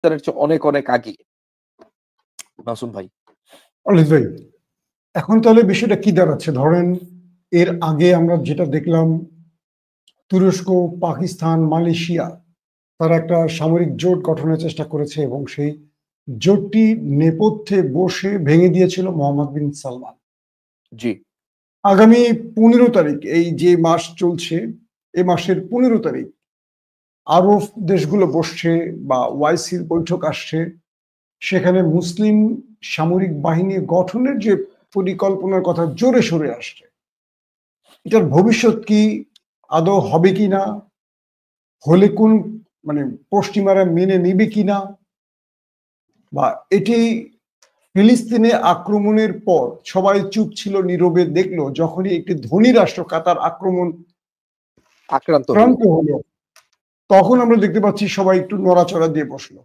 পাকিস্তানের চেয়ে অনেক অনেক আগে। মাসুম ভাই। অলিভ ভাই, এখন তাহলে বিষয়টা কি দাঁড়াচ্ছে? ধরেন এর আগে আমরা যেটা দেখলাম, তুরস্ক, পাকিস্তান, মালয়েশিয়া তারা একটা সামরিক জোট গঠনের চেষ্টা করেছে এবং সেই জোটটি নেপথ্যে বসে ভেঙে দিয়েছিল মোহাম্মদ বিন সালমান। জি। আগামী 15 তারিখ, এই যে মাস চলছে, এই মাসের 15 তারিখ আরব দেশগুলো বসছে বা ওয়াইসির বৈঠক আসছে। সেখানে মুসলিম সামরিক বাহিনী গঠনের যে পরিকল্পনার কথা জোরে সরে আসছে, এটার ভবিষ্যৎ কি? আদৌ হবে কি না? হলে কোন মানে পশ্চিমারা মেনে নিবে কিনা? বা এটি ফিলিস্তিনে আক্রমণের পর সবাই চুপ ছিল, নীরবে দেখলো, যখনই একটি ধনী রাষ্ট্র কাতার আক্রান্ত হলো, তখন আমরা দেখতে পাচ্ছি সবাই একটু নড়াচড়া দিয়ে বসলো।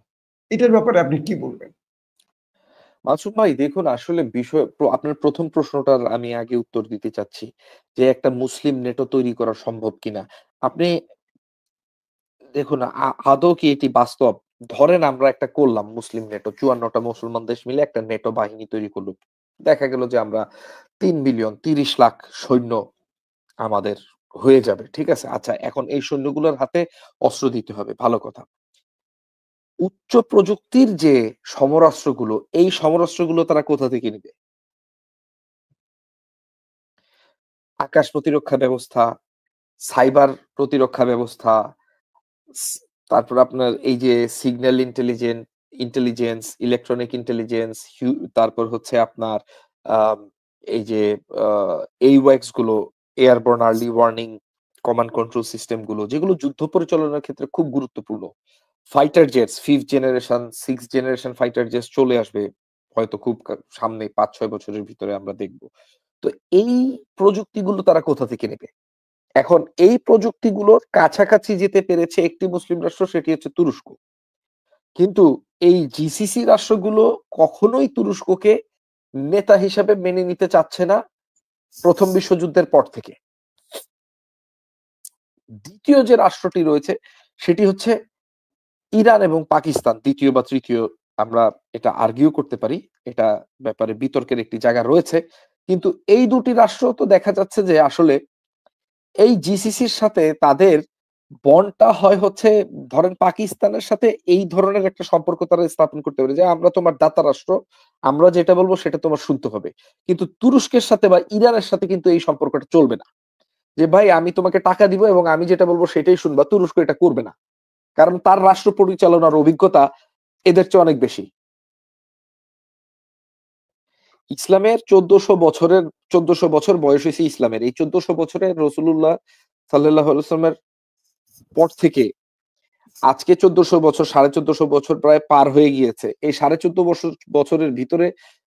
এটার ব্যাপারে আপনি কি বলবেন? মাসুদ ভাই, দেখুন আসলে আপনার প্রথম প্রশ্নটার আমি আগে উত্তর দিতে চাচ্ছি যে একটা মুসলিম নেটো তৈরি করা সম্ভব কিনা। আপনি দেখুন আদৌ কি এটি বাস্তব? ধরেন আমরা একটা করলাম মুসলিম নেটো, ৫৪টা মুসলমান দেশ মিলে একটা নেটো বাহিনী তৈরি করলো। দেখা গেল যে আমরা ৩ বিলিয়ন ৩০ লাখ সৈন্য আমাদের হয়ে যাবে। ঠিক আছে? আচ্ছা, এখন এই সৈন্যগুলোর হাতে অস্ত্র দিতে হবে, ভালো কথা। উচ্চ প্রযুক্তির যে সমরাস্ত্রগুলো, এই সমরাস্ত্রগুলো তারা কোথা থেকে নিবে? আকাশ প্রতিরক্ষা ব্যবস্থা, সাইবার প্রতিরক্ষা ব্যবস্থা, স তারপর আপনার এই যে সিগন্যাল ইন্টেলিজেন্স, ইলেকট্রনিক ইন্টেলিজেন্স, তারপর হচ্ছে আপনার আম এই যে আ AWACS গুলো, airborne early warning command control system গুলো, যেগুলো যুদ্ধ পরিচালনার ক্ষেত্রে খুব গুরুত্বপূর্ণ। Fighter jets, 5th generation, 6th generation fighter jets চলে আসবে হয়তো খুব সামনে ৫-৬ বছরের ভিতরে আমরা দেখব। তো এই প্রযুক্তিগুলো তারা কোথা থেকে নেবে? এখন এই প্রযুক্তিগুলোর কাছাকাছি যেতে পেরেছে একটি মুসলিম রাষ্ট্র, সেটি হচ্ছে তুরস্ক। কিন্তু এই জিসিসি রাষ্ট্রগুলো কখনোই তুরস্ককে নেতা হিসাবে মেনে নিতে চাচ্ছে না প্রথম বিশ্বযুদ্ধের পর থেকে। দ্বিতীয় যে রাষ্ট্রটি রয়েছে সেটি হচ্ছে ইরান এবং পাকিস্তান, দ্বিতীয় বা তৃতীয়, আমরা এটা আর্গিউ করতে পারি। এটা ব্যাপারে বিতর্কের একটি জায়গা রয়েছে। কিন্তু এই দুটি রাষ্ট্র তো দেখা যাচ্ছে যে আসলে এই জিসিসির সাথে তাদের বন্ডটা হয় হচ্ছে, ধরেন পাকিস্তানের সাথে এই ধরনের একটা সম্পর্ক তারা স্থাপন করতে পারে যে আমরা তোমার দাতা রাষ্ট্র, আমরা যেটা বলবো সেটা তোমার শুনতে হবে। কিন্তু তুরস্কের সাথে বা ইরানের সাথে কিন্তু এই সম্পর্কটা চলবে না। যে ভাই আমি তোমাকে টাকা দিব এবং আমি যেটা বলবো সেটাই শুনবা, তুরস্ক এটা করবে না। কারণ তার রাষ্ট্র পরিচালনার অভিজ্ঞতা এদের চেয়ে অনেক বেশি। ইসলামের ১৪০০ বছর বয়স হয়েছে ইসলামের। এই ১৪০০ বছরে রাসূলুল্লাহ সাল্লাল্লাহু আলাইহি ওয়াসাল্লামের পর থেকে আজকে ১৪০০ বছর, ১৪৫০ বছর প্রায় পার হয়ে গিয়েছে। এই ১৪৫০ বছরের ভিতরে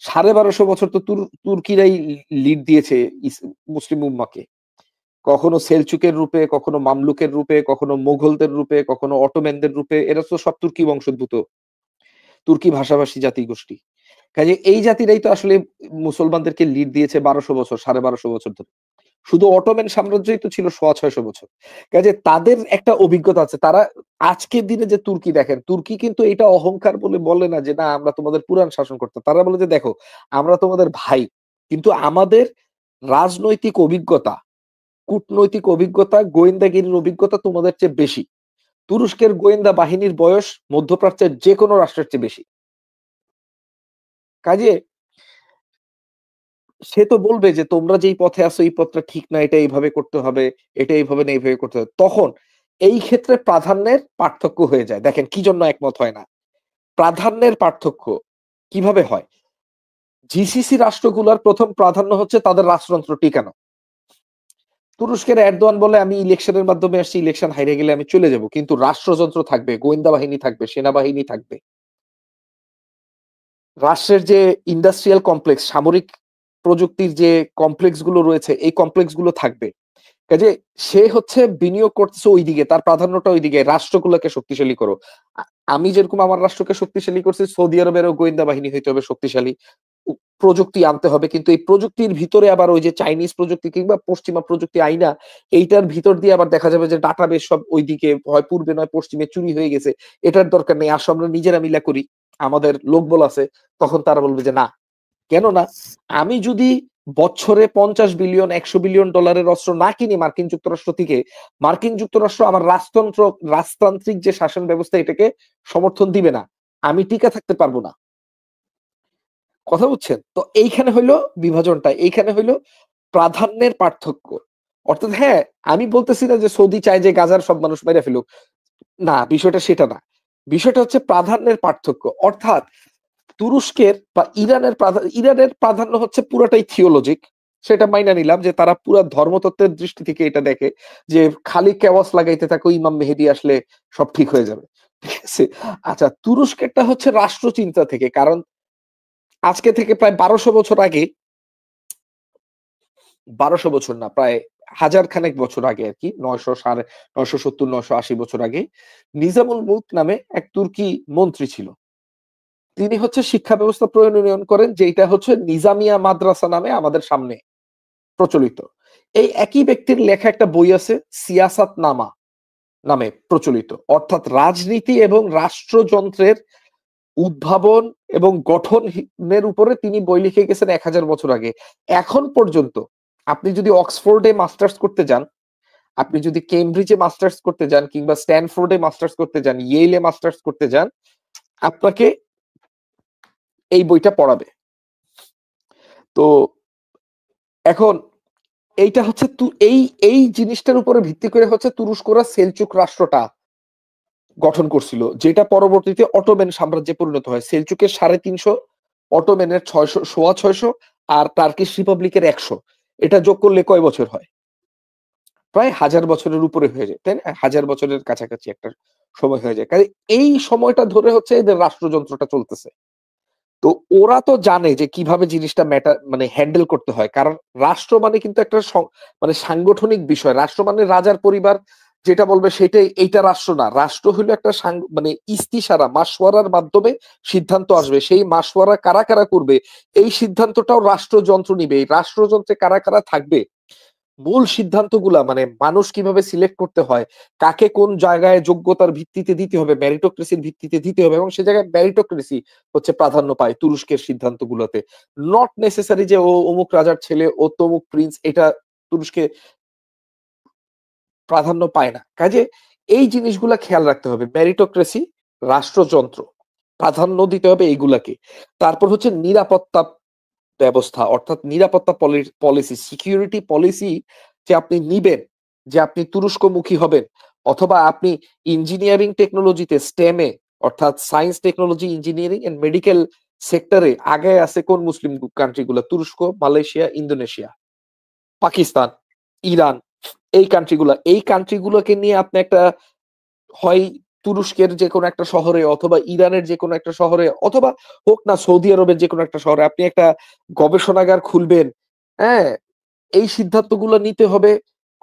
১২৫০ বছর তো তুর্কিরাই লিড দিয়েছে মুসলিম উম্মাহকে। কখনো সেলজুকের রূপে, কখনো মামলুকের রূপে, কখনো মোগলদের রূপে, কখনো অটোম্যানদের রূপে। এরা তো সব তুর্কি বংশোদ্ভূত, তুর্কি ভাষাভাষী জাতিগোষ্ঠী। কাজে এই জাতিরাই তো আসলে মুসলমানদেরকে লিড দিয়েছে ১২০০ বছর, ১২৫০ বছর ধরে। শুধু অটোম্যান সাম্রাজ্যই তো ছিল ৬৫০ বছর। কাজে তাদের একটা অভিজ্ঞতা আছে। তারা আজকের দিনে যে তুর্কি দেখেন, তুর্কি কিন্তু এটা অহংকার বলে বলে না যে না আমরা তোমাদের পুরান শাসন করতাম। তারা বলে যে দেখো আমরা তোমাদের ভাই। কিন্তু আমাদের রাজনৈতিক অভিজ্ঞতা, কূটনৈতিক অভিজ্ঞতা, গোয়েন্দাগিরির অভিজ্ঞতা তোমাদের চেয়ে বেশি। তুরস্কের গোয়েন্দা বাহিনীর বয়স মধ্যপ্রাচ্যের যেকোনো রাষ্ট্রের চেয়ে বেশি। কাজে সে তো বলবে যে তোমরা যেই পথে আছো এই পথটা ঠিক না, এটা এইভাবে করতে হবে, এটা এইভাবে না এইভাবে করতে হবে। তখন এই ক্ষেত্রে প্রাধান্যের পার্থক্য হয়ে যায়। দেখেন কি জন্য একমত হয় না। প্রাধান্যের পার্থক্য কিভাবে হয়? জিসিসি রাষ্ট্রগুলোর প্রথম প্রাধান্য হচ্ছে তাদের রাষ্ট্রযন্ত্র টিকানো। তুরস্কের এরদোয়ান বলে আমি ইলেকশনের মাধ্যমে আসছি, ইলেকশন হাইরে গেলে আমি চলে যাব। কিন্তু রাষ্ট্রযন্ত্র থাকবে, গোয়েন্দা বাহিনী থাকবে, সেনাবাহিনী থাকবে। রাষ্ট্রের যে ইন্ডাস্ট্রিয়াল কমপ্লেক্স, সামরিক প্রযুক্তির যে কমপ্লেক্স গুলো রয়েছে, এই কমপ্লেক্স গুলো থাকবে। কাজে সে হচ্ছে বিনিয়োগ করতেছে ওইদিকে, তার প্রাধান্যটা ওইদিকে, রাষ্ট্রগুলোকে শক্তিশালী করো। আমি যেরকম আমার রাষ্ট্রকে শক্তিশালী করছি, সৌদি আরবেরও গোয়েন্দা বাহিনী হইতে হবে শক্তিশালী, প্রযুক্তি আনতে হবে, কিন্তু এই প্রযুক্তির ভিতরে আবার ওই যে চাইনিজ প্রযুক্তি কিংবা পশ্চিমা প্রযুক্তি আইনা এইটার ভিতর দিয়ে আবার দেখা যাবে যে ডাটাবেস সব ওইদিকে হয় পূর্বে নয় পশ্চিমে চুরি হয়ে গেছে, এটার দরকার নেই, আসো আমরা নিজেরা মিলা করি, আমাদের লোকবল আছে। তখন তারা বলবে যে না, কেন না, আমি যদি বছরে 50 বিলিয়ন 100 বিলিয়ন ডলারের অস্ত্র না কিনি মার্কিন যুক্তরাষ্ট্র থেকে, মার্কিন যুক্তরাষ্ট্র আমার রাজতান্ত্রিক যে শাসন ব্যবস্থা এটাকে সমর্থন দিবে না, আমি টিকে থাকতে পারবো না। কথা বুঝছেন? তো এইখানে হইলো বিভাজনটা, এইখানে হইলো প্রাধান্যের পার্থক্য। অর্থাৎ হ্যাঁ, আমি বলতেছি না যে সৌদি চায় যে গাজার সব মানুষ মেরে ফেলুক, না, বিষয়টা সেটা না। বিষয়টা হচ্ছে প্রাধান্যের পার্থক্য। অর্থাৎ তুরস্কের বা ইরানের প্রাধান্য হচ্ছে পুরাটাই থিওলজিক, সেটা মাইনা নিলাম যে তারা পুরা ধর্মতত্ত্বের দৃষ্টি থেকে এটা দেখে যে খালি কেওয়াস লাগাইতে থাকো, ইমাম মেহেদী আসলে সব ঠিক হয়ে যাবে, ঠিক আছে। আচ্ছা, তুরস্কেরটা হচ্ছে রাষ্ট্রচিন্তা থেকে, কারণ আজকে থেকে প্রায় 1200 বছর আগে, 1200 বছর না, প্রায় হাজার খানেক বছর আগে আর কি, 970 980 বছর আগে নিজামুল মুলক নামে এক তুর্কি মন্ত্রী ছিল। তিনি হচ্ছে শিক্ষা ব্যবস্থা প্রণয়ন করেন, যেটা হচ্ছে নিজামিয়া মাদ্রাসা নামে আমাদের সামনে প্রচলিত। এই একই ব্যক্তির লেখা একটা বই আছে সিয়াসাত নামা নামে প্রচলিত, অর্থাৎ রাজনীতি এবং রাষ্ট্রযন্ত্রের উদ্ভাবন এবং গঠনের উপরে তিনি বই লিখে গেছেন 1000 বছর আগে। এখন পর্যন্ত আপনি যদি অক্সফোর্ডে মাস্টার্স করতে যান, আপনি যদি কেমব্রিজে মাস্টার্স করতে যান, কিংবা স্ট্যানফোর্ডে মাস্টার্স করতে যান, ইয়েলে মাস্টার্স করতে যান, আপনাকে এই বইটা পড়াবে। তো এখন এইটা হচ্ছে এই এই জিনিসটার উপরে ভিত্তি করে হচ্ছে তুরস্করা সেলচুক রাষ্ট্রটা গঠন করছিল, যেটা পরবর্তীতে অটোমেন সাম্রাজ্যে পরিণত হয়। সেলচুকের 350, অটোমেনের 600 আর টার্কিশ রিপাবলিকের 100, এটা যোগ করলে কয় বছর হয়? প্রায় 1000 বছরের উপরে হয়ে যায়, তাই না? 1000 বছরের কাছাকাছি একটা সময় হয়ে যায়। কাজে এই সময়টা ধরে হচ্ছে এদের রাষ্ট্রযন্ত্রটা চলতেছে। তো ওরা তো জানে যে কিভাবে জিনিসটা মানে হ্যান্ডেল করতে হয়, কারণ রাষ্ট্র মানে কিন্তু একটা মানে সাংগঠনিক বিষয়। রাষ্ট্র মানে রাজার পরিবার যেটা বলবে সেটাই, এইটা রাষ্ট্র না। রাষ্ট্র হলো একটা মানে ইস্তিসারা, মাসওয়ারার মাধ্যমে সিদ্ধান্ত আসবে। সেই মাসওয়ারা কারা কারা করবে, এই সিদ্ধান্তটাও রাষ্ট্রযন্ত্র নিবে। এই রাষ্ট্রযন্ত্রে কারা কারা থাকবে, মূল সিদ্ধান্তগুলা মানে মানুষ কিভাবে সিলেক্ট করতে হয়, কাকে কোন জায়গায় যোগ্যতার ভিত্তিতে দিতে হবে, মেরিটোক্রেসির ভিত্তিতে দিতে হবে, এবং সে জায়গায় মেরিটোক্রেসি হচ্ছে প্রাধান্য পায় তুরস্কের সিদ্ধান্তগুলোতে। নট নেসেসারি যে ও অমুক রাজার ছেলে, ও তমুক প্রিন্স, এটা তুরস্কে প্রাধান্য পায় না। কাজে এই জিনিসগুলা খেয়াল রাখতে হবে, মেরিটোক্রেসি, রাষ্ট্রযন্ত্র, প্রাধান্য দিতে হবে এইগুলাকে। তারপর হচ্ছে নিরাপত্তা ব্যবস্থা, অর্থাৎ নিরাপত্তা পলিসি, সিকিউরিটি পলিসি যে আপনি নিবেন, যে আপনি তুরস্কমুখী হবেন, অথবা আপনি ইঞ্জিনিয়ারিং টেকনোলজিতে, স্টেমে, অর্থাৎ science technology engineering and medical সেক্টরে আগে আছে কোন মুসলিম কান্ট্রিগুলো? তুরস্ক, মালয়েশিয়া, ইন্দোনেশিয়া, পাকিস্তান, ইরান, এই কান্ট্রিগুলোকে নিয়ে আপনি একটা, হয় তুরস্কের যে কোনো একটা শহরে, অথবা ইরানের যে কোনো একটা শহরে, অথবা হোক না সৌদি আরবের যে কোনো একটা শহরে, আপনি একটা গবেষণাগার খুলবেন। হ্যাঁ, এই সিদ্ধান্তগুলো নিতে হবে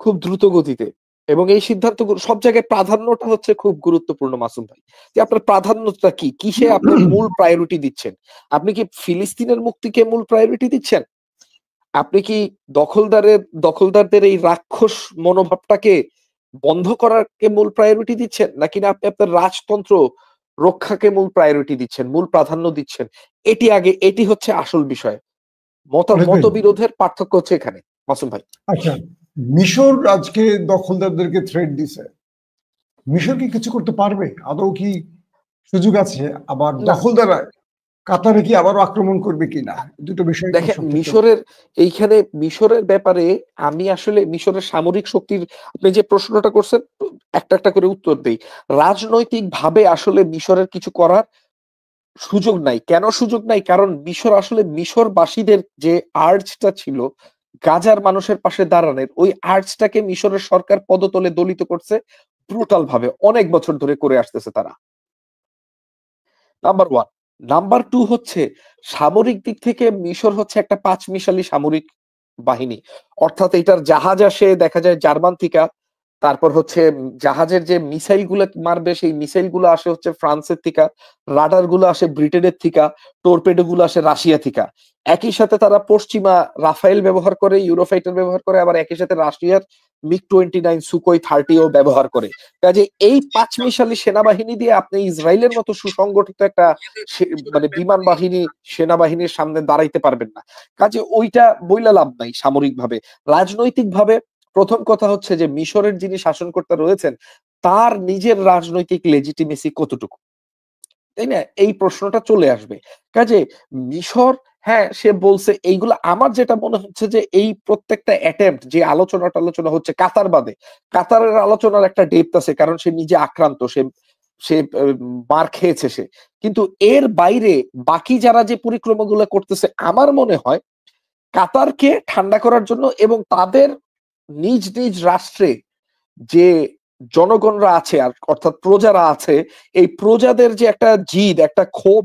খুব দ্রুত গতিতে, এবং এই সিদ্ধান্তগুলো সব জায়গায় প্রাধান্যটা হচ্ছে খুব গুরুত্বপূর্ণ। মাসুম ভাই, যে আপনার প্রাধান্যটা কি, কিসে আপনি মূল প্রায়োরিটি দিচ্ছেন? আপনি কি ফিলিস্তিনের মুক্তিকে মূল প্রায়োরিটি দিচ্ছেন? আপনি কি দখলদারদের এই রাক্ষস মনোভাবটাকে বন্ধ করাকে মূল প্রায়োরিটি দিচ্ছেন, নাকি না আপনি আপনার রাজতন্ত্র রক্ষাকে মূল প্রায়োরিটি দিচ্ছেন, মূল প্রাধান্য দিচ্ছেন? এটি হচ্ছে আসল বিষয়। অনেক ভাই, মতবিরোধের পার্থক্য হচ্ছে এখানে, মাসুম ভাই। আচ্ছা, মিশর আজকে দখলদারদেরকে থ্রেট দিছে, মিশর কি কিছু করতে পারবে? আদৌ কি সুযোগ আছে? আবার না, দখলদাররা কাতারে কি আবারও আক্রমণ করবে কিনা? দুটো বিষয় একটু দেখেন, সংক্ষিপ্ত। মিশরের ব্যাপারে আমি আসলে মিশরের সামরিক শক্তির, আপনি যে প্রশ্নটা করছেন, একটা একটা করে উত্তর দেই। রাজনৈতিক ভাবে আসলে মিশরের কিছু করার সুযোগ নাই। কেন সুযোগ নাই? কারণ মিশর আসলে, মিশরবাসীদের যে আর্জটা ছিল গাজার মানুষের পাশে দাঁড়ানোর, ওই আর্জটাকে মিশরের সরকার পদতলে দলিত করছে ব্রুটাল ভাবে, অনেক বছর ধরে করে আসতেছে তারা। Number one. নাম্বার টু হচ্ছে, সামরিক দিক থেকে মিশর হচ্ছে একটা পাঁচমিশালী সামরিক বাহিনী। অর্থাৎ এটার জাহাজ আসে দেখা যায় জার্মান থেকে, তারপর হচ্ছে জাহাজের যে মিসাইল গুলো মারবে সেই মিসাইল গুলো আসে হচ্ছে ফ্রান্সের থেকে, রাডার গুলো আসে ব্রিটেনের থেকে, টর্পেডো গুলো আসে রাশিয়া থেকে। একই সাথে তারা পশ্চিমা রাফায়েল ব্যবহার করে, ইউরোফাইটার ব্যবহার করে, আবার একই সাথে রাশিয়ার MiG-29 সুকোই 30ও ব্যবহার করে। কাজে এই পাঁচমিশালী সেনাবাহিনী দিয়ে আপনি ইসরায়েলের মতো সুসংগঠিত একটা মানে বিমান বাহিনী সেনাবাহিনীর সামনে দাঁড়াইতে পারবেন না। কাজে ওইটা বইলা লাভ নাই সামরিক ভাবে। রাজনৈতিক ভাবে প্রথম কথা হচ্ছে যে মিশরের যিনি শাসনকর্তা রয়েছেন তার নিজের রাজনৈতিক লেজিটিমেসি কতটুকু, তাই না? এই প্রশ্নটা চলে আসবে। কাজে মিশর, হ্যাঁ সে বলছে এইগুলো। আমার যেটা মনে হচ্ছে যে এই প্রত্যেকটা অ্যাটেম্পট যে আলোচনা হচ্ছে কাতার বাদে, কাতারের আলোচনার একটা ডেপথ আছে, কারণ সে নিজে আক্রান্ত, সে সে মার খেয়েছে সে। কিন্তু এর বাইরে বাকি যারা যে পরিক্রমাগুলো করতেছে, আমার মনে হয় কাতারকে ঠান্ডা করার জন্য এবং তাদের নিজ নিজ রাষ্ট্রে যে জনগণরা আছে, আর অর্থাৎ প্রজারা আছে, এই প্রজাদের যে একটা জিদ, একটা ক্ষোভ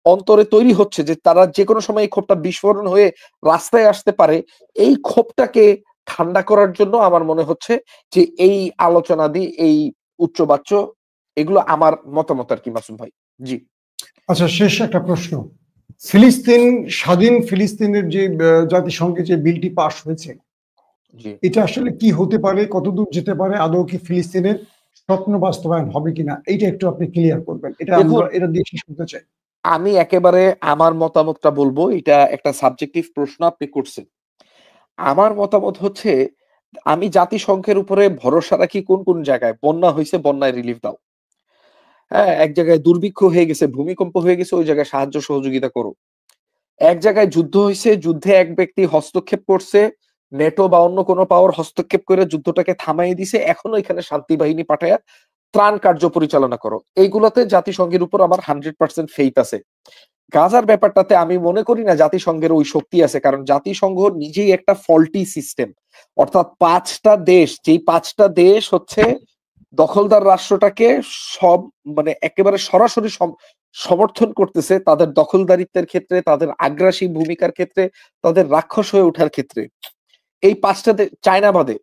অন্তরে তৈরি হচ্ছে যে তারা যে কোনো সময় এই ক্ষোভটা বিস্ফোরণ হয়ে রাস্তায় আসতে পারে, এই ক্ষোভটাকে ঠান্ডা করার জন্য আমার মনে হচ্ছে যে এই আলোচনাদি, এই উচ্চবাচ্য, এগুলো আমার মতামত আর কি মাসুম ভাই। জি আচ্ছা, শেষ একটা প্রশ্ন। ফিলিস্তিন, স্বাধীন ফিলিস্তিনের যে জাতিসংঘে যে বিলটি পাশ হয়েছে, জি এটা আসলে কি হতে পারে, কতদূর যেতে পারে, আদৌ কি ফিলিস্তিনের স্বপ্ন বাস্তবায়ন হবে কিনা, এইটা একটু আপনি ক্লিয়ার করবেন, এটা দেখুন, আমরা এটা দিয়ে শেষ করতে চাই। আমি একেবারে আমার মতামতটা বলবো। এটা একটা সাবজেক্টিভ প্রশ্ন আপনি করছেন। আমার মতামত হচ্ছে, আমি জাতিসংঘের উপরে ভরসা রাখি কোন কোন জায়গায় বন্যা হয়েছে, বন্যায় রিলিফ দাও। হ্যাঁ, এক জায়গায় দুর্ভিক্ষ হয়ে গেছে, ভূমিকম্প হয়ে গেছে, ওই জায়গায় সাহায্য সহযোগিতা করো। এক জায়গায় যুদ্ধ হয়েছে, যুদ্ধে এক ব্যক্তি হস্তক্ষেপ করছে, নেটো বা অন্য কোনো পাওয়ার হস্তক্ষেপ করে যুদ্ধটাকে থামাই দিছে, এখনো এখানে শান্তি বাহিনী পাঠায়া ত্রাণ কার্য পরিচালনা করো। এইগুলোতে জাতিসংঘের উপর আমার 100% ফেইথ আছে। গাজার ব্যাপারটাতে আমি মনে করি না জাতিসংঘের ওই শক্তি আছে, কারণ জাতিসংঘ নিজেই একটা ফল্টি সিস্টেম। অর্থাৎ পাঁচটা দেশ, যেই পাঁচটা দেশ হচ্ছে দখলদার রাষ্ট্রটাকে সব মানে একেবারে সরাসরি সমর্থন করতেছে তাদের দখলদারিত্বের ক্ষেত্রে, তাদের আগ্রাসী ভূমিকার ক্ষেত্রে, তাদের রাক্ষস হয়ে ওঠার ক্ষেত্রে। এই পাঁচটা চায়না বাদে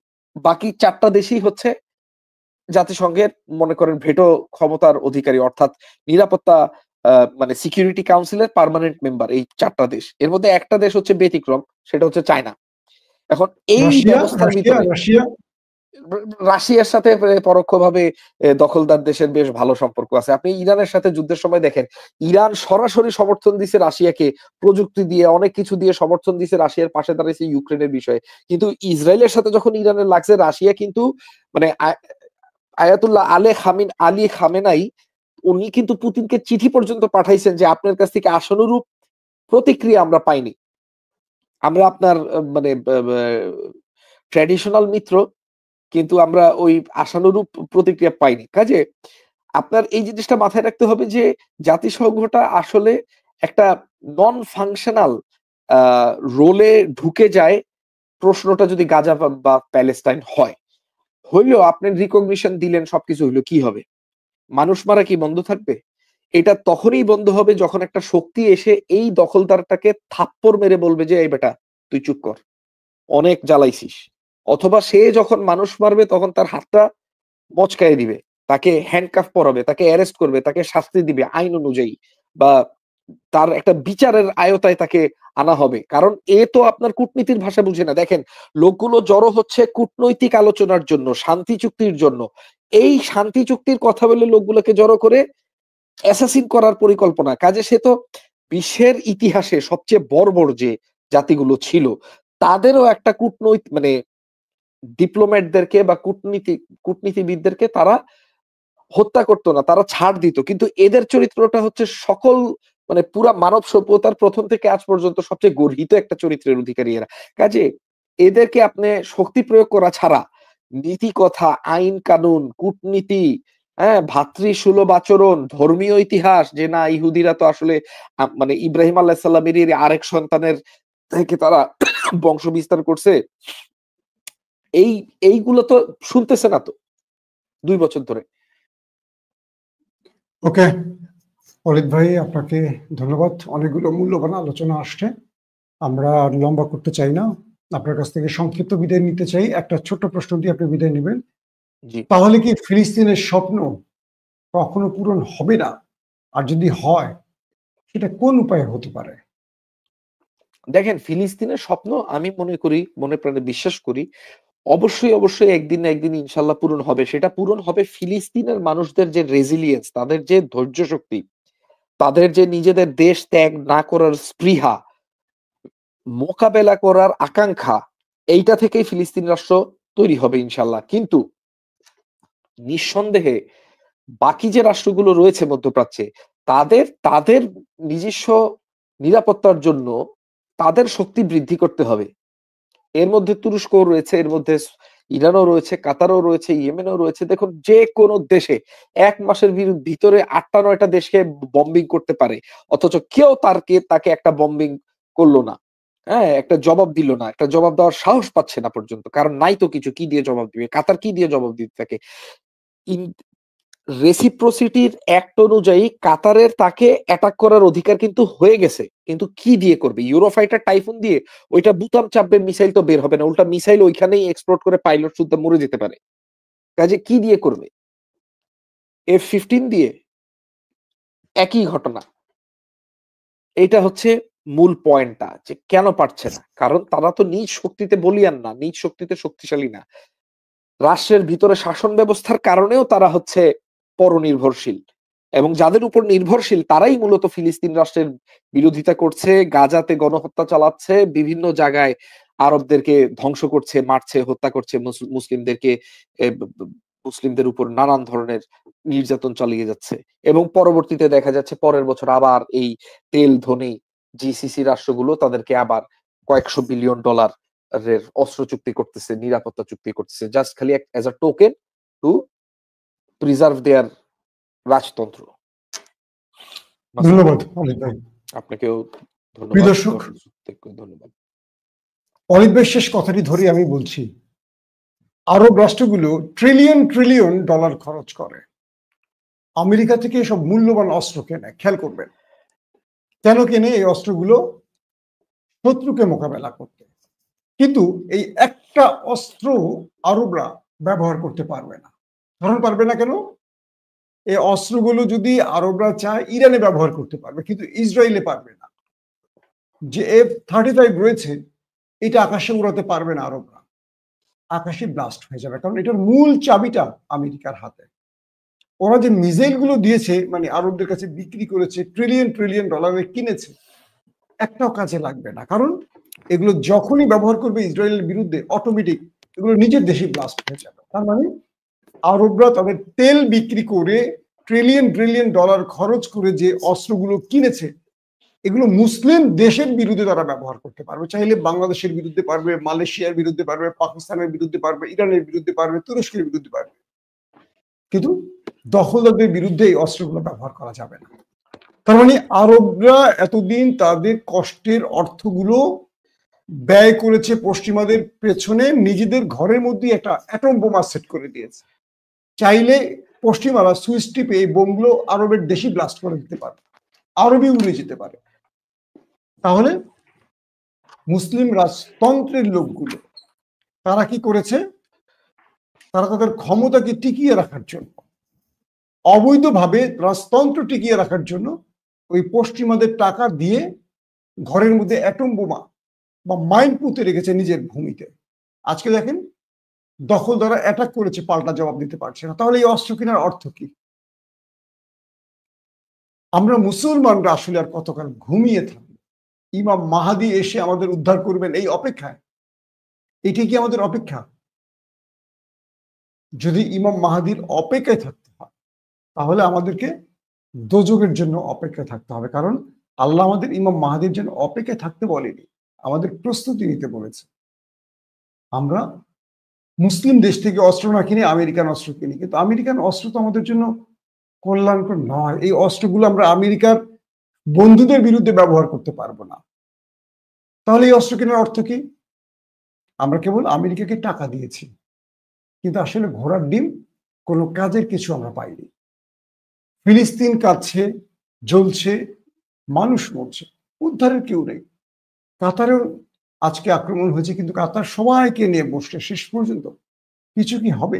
বাকি চারটা দেশই হচ্ছে জাতিসংঘের মনে করেন ভেটো ক্ষমতার অধিকারী, অর্থাৎ নিরাপত্তা মানে সিকিউরিটি কাউন্সিলের পার্মানেন্ট মেম্বার এই চারটা দেশ। এর মধ্যে একটা দেশ হচ্ছে ব্যতিক্রম, সেটা হচ্ছে চায়না। এখন এই রাশিয়া, ব্যবস্থার রাশিয়া, ভিতরে রাশিয়া। রাশিয়ার সাথে পরোক্ষভাবে দখলদার দেশের বেশ ভালো সম্পর্ক আছে। আপনি ইরানের সাথে যুদ্ধের সময় দেখেন, ইরান সরাসরি সমর্থন দিছে রাশিয়াকে, প্রযুক্তি দিয়ে অনেক কিছু দিয়ে সমর্থন দিছে, রাশিয়ার পাশে দাঁড়িয়েছে ইউক্রেনের বিষয়ে। কিন্তু ইসরায়েলের সাথে যখন ইরানের লাগছে, রাশিয়া কিন্তু মানে আয়াতুল্লাহ আলী খামেনাই উনি কিন্তু পুতিনকে চিঠি পর্যন্ত পাঠাইছেন যে আপনার কাছ থেকে আশানুরূপ প্রতিক্রিয়া আমরা পাইনি, আমরা আপনার মানে ট্র্যাডিশনাল মিত্র, কিন্তু আমরা ওই আশানুরূপ প্রতিক্রিয়া পাইনি। কাজে আপনার এই জিনিসটা মাথায় রাখতে হবে যে জাতিসংঘটা আসলে একটা নন ফাংশনাল রোলে ঢুকে যায় প্রশ্নটা যদি গাজা বা প্যালেস্টাইন হয়। হইলেও আপনি রিকগনিশন দিলেন, সবকিছু হইলো, কি হবে? মানুষ মারা কি বন্ধ থাকবে? এটা তখনই বন্ধ হবে যখন একটা শক্তি এসে এই দখলদারটাকে থাপ্পড় মেরে বলবে যে এই বেটা তুই চুপ কর, অনেক জ্বালাইছিস। অথবা সে যখন মানুষ মারবে তখন তার হাতটা মচকায় দিবে, তাকে হ্যান্ডকাফ পরাবে, তাকে অ্যারেস্ট করবে, তাকে শাস্তি দিবে আইন অনুযায়ী, বা তার একটা বিচারের আয়তায় তাকে আনা হবে। কারণ এ তো আপনার কূটনীতির ভাষা বুঝে না। দেখেন, লোকগুলো জড়ো হচ্ছে কূটনৈতিক আলোচনার জন্য, শান্তি চুক্তির জন্য। এই শান্তি চুক্তির কথা বলে লোকগুলোকে জড়ো করে অ্যাসাসিন করার পরিকল্পনা। কাজে সে তো বিশ্বের ইতিহাসে সবচেয়ে বর্বর যে জাতিগুলো ছিল, তাদেরও একটা কূটনৈতিক মানে ডিপ্লোম্যাটদেরকে বা কূটনীতিবিদদেরকে তারা হত্যা করতো না, তারা ছাড় দিত। কিন্তু এদের চরিত্রটা হচ্ছে সকল মানে পুরা মানব সভ্যতার প্রথম থেকে আজ পর্যন্ত সবচেয়ে গর্হিত একটা চরিত্রের অধিকারী এরা। কাজে এদেরকে আপনি শক্তি প্রয়োগ করা ছাড়া নীতি কথা, আইন কানুন, কূটনীতি, হ্যাঁ, ভাতৃসুলভ আচরণ, ধর্মীয় ইতিহাস, যে না ইহুদিরা তো আসলে মানে ইব্রাহিম আলাইহিস সালামেরই আরেক সন্তানের থেকে তারা বংশ বিস্তার করছে, এই এইগুলো তো শুনতেছে না তো 2 বছর ধরে। ওকে, অলিদ ভাই, আপনাকে ধন্যবাদ। অনেকগুলো মূল্যবান আলোচনা আসছে, আমরা আর লম্বা করতে চাই না। আপনার কাছ থেকে সংক্ষিপ্ত বিদায় নিতে চাই। একটা ছোট্ট প্রশ্ন দিয়ে আপনি বিদায় নেবেন। জি। তাহলে কি ফিলিস্তিনের স্বপ্ন কখনো পূরণ হবে না? আর যদি হয়, সেটা কোন উপায়ে হতে পারে? দেখেন, ফিলিস্তিনের স্বপ্ন আমি মনে করি, মনে প্রাণে বিশ্বাস করি, অবশ্যই একদিন না একদিন ইনশাআল্লাহ পূরণ হবে। সেটা পূরণ হবে ফিলিস্তিনের মানুষদের যে রেজিলিয়েন্স, তাদের যে ধৈর্য শক্তি, তাদের যে নিজেদের দেশ ত্যাগ না করার স্পৃহা, মোকাবেলা করার আকাঙ্ক্ষা, এইটা থেকেই ফিলিস্তিন রাষ্ট্র তৈরি হবে ইনশাআল্লাহ। কিন্তু নিঃসন্দেহে বাকি যে রাষ্ট্রগুলো রয়েছে মধ্যপ্রাচ্যে, তাদের নিজস্ব নিরাপত্তার জন্য তাদের শক্তি বৃদ্ধি করতে হবে। এর মধ্যে তুরস্কও রয়েছে, এর মধ্যে ইরানও রয়েছে, কাতারও রয়েছে, ইয়েমেনও রয়েছে। দেখুন, যে কোনো দেশে ১ মাসের ভিতরে ৮টা-৯টা দেশকে বম্বিং করতে পারে। অথচ কেউ তাকে একটা বম্বিং করল না। হ্যাঁ? একটা জবাব দিল না। একটা জবাব দেওয়ার সাহস পাচ্ছে না পর্যন্ত। কারণ নাই তো কিছু। কি দিয়ে জবাব দিবে? কাতার কি দিয়ে জবাব দিতে থাকে? ইন রেসিপ্রোসিটির অ্যাক্ট অনুযায়ী কাতারের তাকে অ্যাটাক করার অধিকার কিন্তু হয়ে গেছে। কিন্তু কি দিয়ে করবে? ইউরোফাইটার টাইফুন দিয়ে? ওইটা বুতাম চাপবে, মিসাইল তো বের হবে না। উল্টা মিসাইল ওইখানেই এক্সপ্লোড করে পাইলট সুদ্ধা মরে যেতে পারে। কাজে কি দিয়ে করবে? F-15 দিয়ে? একই ঘটনা। এইটা হচ্ছে মূল পয়েন্টটা যে কেন পারছে না? কারণ তারা তো নিজ শক্তিতে বলীয়ান না, নিজ শক্তিতে শক্তিশালী না। রাষ্ট্রের ভিতরে শাসন ব্যবস্থার কারণেও তারা হচ্ছে পরনির্ভরশীল। এবং যাদের উপর নির্ভরশীল তারাই মূলত ফিলিস্তিন রাষ্ট্রের বিরোধিতা করছে, গাজাতে গণহত্যা চালাচ্ছে, বিভিন্ন জায়গায় আরবদেরকে ধ্বংস করছে, মারছে, হত্যা করছে, মুসলিমদেরকে এ ব ব মুসলিমদের উপর নানান ধরনের নির্যাতন চালিয়ে যাচ্ছে। এবং পরবর্তীতে দেখা যাচ্ছে পরের বছর আবার এই তেল ধনী জিসিসি রাষ্ট্রগুলো তাদেরকে আবার কয়েকশো বিলিয়ন ডলার এর অস্ত্র চুক্তি করতেছে, নিরাপত্তা চুক্তি করতেছে। জাস্ট খালি as a token to preserve their রাজতন্ত্র। মাসুদ ভাই, ধন্যবাদ অমিত ভাই। আপনাকেও প্রিয় ধন্যবাদ। দর্শক, ধন্যবাদ। অমিত ভাইয়ের শেষ কথাটি ধরে আমি বলছি, আরব রাষ্ট্রগুলো ট্রিলিয়ন ডলার খরচ করে আমেরিকা থেকে এসব মূল্যবান অস্ত্র কেনে। খেয়াল করবেন কেন কেনে এই অস্ত্রগুলো? শত্রুকে মোকাবেলা করতে। কিন্তু এই একটা অস্ত্র আরবরা ব্যবহার করতে পারবে না। কারণ পারবে না কেন? এই অস্ত্রগুলো যদি আরবরা চায় ইরানে ব্যবহার করতে পারবে, কিন্তু ইসরায়েলে পারবে না। যে F-35 রয়েছে, এটা আকাশে উড়াতে পারবে না আরবরা। আকাশে ব্লাস্ট হয়ে যাবে, কারণ এটার মূল চাবিটা আমেরিকার হাতে। ওরা যে মিসাইল গুলো দিয়েছে, মানে আরবদের কাছে বিক্রি করেছে, ট্রিলিয়ন ডলারে কিনেছে, একটাও কাজে লাগবে না। কারণ এগুলো যখনই ব্যবহার করবে ইসরায়েলের বিরুদ্ধে, অটোমেটিক এগুলো নিজের দেশে ব্লাস্ট হয়ে যাবে। তার মানে আরবরা তাদের তেল বিক্রি করে ট্রিলিয়ন ডলার খরচ করে যে অস্ত্রগুলো কিনেছে, এগুলো মুসলিম দেশের বিরুদ্ধে তারা ব্যবহার করতে পারবে। চাইলে বাংলাদেশের বিরুদ্ধে পারবে, মালয়েশিয়ার বিরুদ্ধে পারবে, পাকিস্তানের বিরুদ্ধে পারবে, ইরানের বিরুদ্ধে পারবে, তুরস্কের বিরুদ্ধে পারবে। কিন্তু দখলদারদের বিরুদ্ধে এই অস্ত্রগুলো ব্যবহার করা যাবে না। তার মানে আরবরা এতদিন তাদের কষ্টের অর্থগুলো ব্যয় করেছে পশ্চিমাদের পেছনে, নিজেদের ঘরের মধ্যে একটা অ্যাটম বোমা সেট করে দিয়েছে। চাইলে পশ্চিমারা সুইচ টিপে এই বোমগুলো আরবের দেশে ব্লাস্ট করে দিতে পারে, আরবই উড়ে যেতে পারে। তাহলে মুসলিম রাজতন্ত্রের লোকগুলো তারা কি করেছে? তারা তাদের ক্ষমতাকে টিকিয়ে রাখার জন্য, অবৈধভাবে রাজতন্ত্র টিকিয়ে রাখার জন্য ওই পশ্চিমাদের টাকা দিয়ে ঘরের মধ্যে অ্যাটম বোমা বা মাইন পুঁতে রেখেছে নিজের ভূমিতে। আজকে দেখেন দখলদাররা অ্যাটাক করেছে, পাল্টা জবাব দিতে পারছে না। তাহলে এই অস্ত্র কেনার অর্থ কি? আমরা মুসলমানরা আসলে আর কতকাল ঘুমিয়ে থাকবো? ইমাম মাহাদি এসে আমাদের উদ্ধার করবেন এই অপেক্ষায়? এটি কি আমাদের অপেক্ষা? যদি ইমাম মাহাদির অপেক্ষায় থাকতে হয়, তাহলে আমাদেরকে দোজখের জন্য অপেক্ষায় থাকতে হবে। কারণ আল্লাহ আমাদের ইমাম মাহাদির জন্য অপেক্ষায় থাকতে বলেনি, আমাদের প্রস্তুতি নিতে বলেছে। আমরা মুসলিম দেশ থেকে অস্ত্র না কিনে আমেরিকান অস্ত্র কিনি, কিন্তু আমেরিকান অস্ত্র তো আমাদের জন্য কল্যাণকর নয়। এই অস্ত্রগুলো আমরা আমেরিকার বন্ধুদের বিরুদ্ধে ব্যবহার করতে পারবো না। তাহলে এই অস্ত্র কেনার অর্থ কি? আমরা কেবল আমেরিকাকে টাকা দিয়েছি, কিন্তু আসলে ঘোড়ার ডিম কোনো কাজের কিছু আমরা পাইনি। ফিলিস্তিন কাঁদছে, জ্বলছে, মানুষ মরছে, উদ্ধারের কেউ নেই। কাতারেও আজকে আক্রমণ হয়েছে, কিন্তু কাতার সবাইকে নিয়ে বসছে শেষ পর্যন্ত। কিছু কি হবে?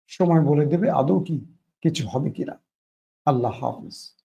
সময় বলে দেবে আদৌ কি কিছু হবে কিনা। আল্লাহ হাফিজ।